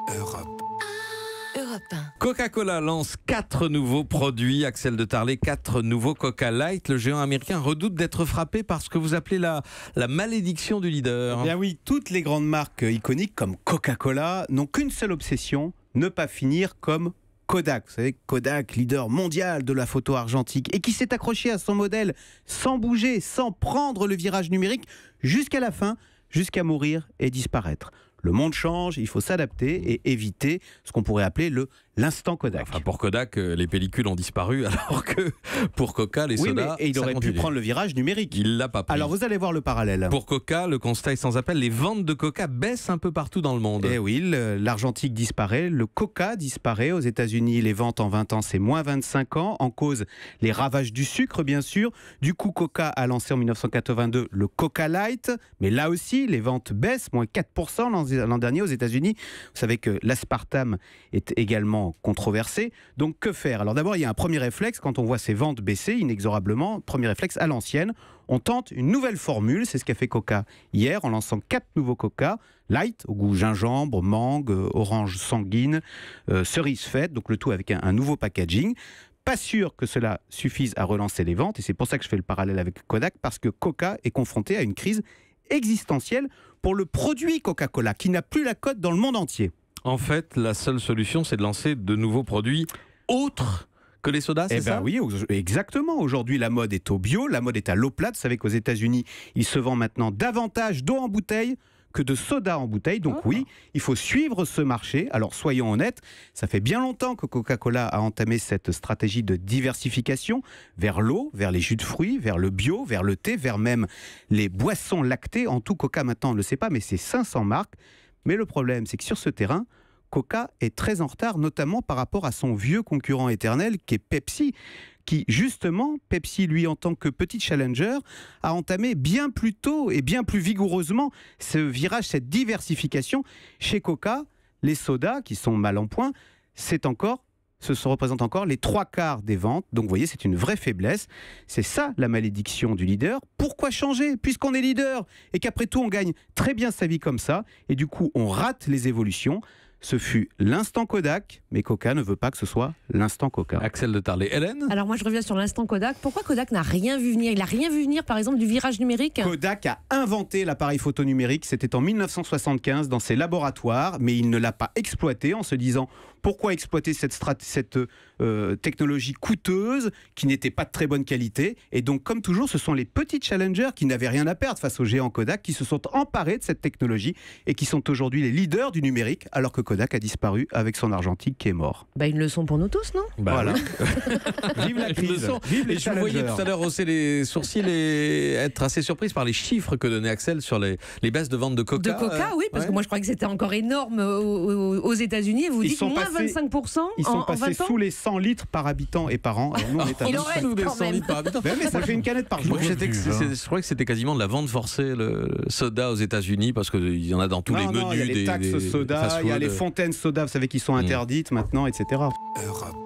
Europe. Europe 1. Coca-Cola lance 4 nouveaux produits. Axel de Tarlé, 4 nouveaux Coca Light. Le géant américain redoute d'être frappé par ce que vous appelez la malédiction du leader. Eh bien oui, toutes les grandes marques iconiques comme Coca-Cola n'ont qu'une seule obsession, ne pas finir comme Kodak. Vous savez, Kodak, leader mondial de la photo argentique et qui s'est accroché à son modèle sans bouger, sans prendre le virage numérique jusqu'à la fin, jusqu'à mourir et disparaître. Le monde change, il faut s'adapter et éviter ce qu'on pourrait appeler l'instant Kodak. Enfin, pour Kodak, les pellicules ont disparu, alors que pour Coca, les sodas, et il aurait pu prendre le virage numérique. Il l'a pas pris. Alors vous allez voir le parallèle. Pour Coca, le constat est sans appel. Les ventes de Coca baissent un peu partout dans le monde. Eh oui, l'argentique disparaît, le Coca disparaît. Aux États-Unis, les ventes en 20 ans, c'est moins 25 ans. En cause, les ravages du sucre, bien sûr. Du coup, Coca a lancé en 1982 le Coca Light. Mais là aussi, les ventes baissent, moins 4% l'an dernier aux États-Unis. Vous savez que l'aspartame est également controversé. Donc que faire? Alors d'abord, il y a un premier réflexe quand on voit ces ventes baisser inexorablement. Premier réflexe à l'ancienne. On tente une nouvelle formule. C'est ce qu'a fait Coca hier en lançant 4 nouveaux Coca Light au goût gingembre, mangue, orange sanguine, cerise fête. Donc le tout avec un nouveau packaging. Pas sûr que cela suffise à relancer les ventes. Et c'est pour ça que je fais le parallèle avec Kodak, parce que Coca est confronté à une crise existentielle pour le produit Coca-Cola qui n'a plus la cote dans le monde entier. En fait, la seule solution, c'est de lancer de nouveaux produits autres que les sodas, c'est ça? Oui, exactement. Aujourd'hui, la mode est au bio, la mode est à l'eau plate. Vous savez qu'aux États-Unis, il se vend maintenant davantage d'eau en bouteille que de soda en bouteille. Donc oui, il faut suivre ce marché. Alors soyons honnêtes, ça fait bien longtemps que Coca-Cola a entamé cette stratégie de diversification vers l'eau, vers les jus de fruits, vers le bio, vers le thé, vers même les boissons lactées. En tout, Coca maintenant, on ne le sait pas, mais c'est 500 marques. Mais le problème, c'est que sur ce terrain, Coca est très en retard, notamment par rapport à son vieux concurrent éternel qui est Pepsi, qui justement, Pepsi lui en tant que petit challenger, a entamé bien plus tôt et bien plus vigoureusement ce virage, cette diversification. Chez Coca, les sodas qui sont mal en point, se représentent encore les 3/4 des ventes. Donc vous voyez, c'est une vraie faiblesse. C'est ça la malédiction du leader. Pourquoi changer puisqu'on est leader et qu'après tout on gagne très bien sa vie comme ça et du coup on rate les évolutions. Ce fut l'instant Kodak, mais Coca ne veut pas que ce soit l'instant Coca. Axel de Tarlé. Hélène? Alors moi je reviens sur l'instant Kodak. Pourquoi Kodak n'a rien vu venir? Il n'a rien vu venir par exemple du virage numérique? Kodak a inventé l'appareil photo numérique, c'était en 1975 dans ses laboratoires, mais il ne l'a pas exploité en se disant pourquoi exploiter cette technologie coûteuse qui n'était pas de très bonne qualité. Et donc comme toujours, ce sont les petits challengers qui n'avaient rien à perdre face aux géants Kodak qui se sont emparés de cette technologie et qui sont aujourd'hui les leaders du numérique alors que Kodak a disparu avec son argentique qui est mort. Une leçon pour nous tous, non? Voilà. Oui. Vive la crise. Vive les Et je vous voyais tout à l'heure hausser les sourcils et être assez surprise par les chiffres que donnait Axel sur les baisses de vente de Coca. De Coca, oui, parce que moi je croyais que c'était encore énorme aux États-Unis. Et vous dites moins 25% ils sont en 20 passés ans sous les 100 litres par habitant et par an. Alors nous, on est à Il en reste Sous des quand 100 même. litres par habitant. mais ça fait une canette par jour. Je crois que c'était quasiment de la vente forcée, le soda aux États-Unis, parce qu'il y en a dans tous les menus. Il y a les taxes soda, il y a les fontaines soda, vous savez, qui sont interdites maintenant, etc. Europe.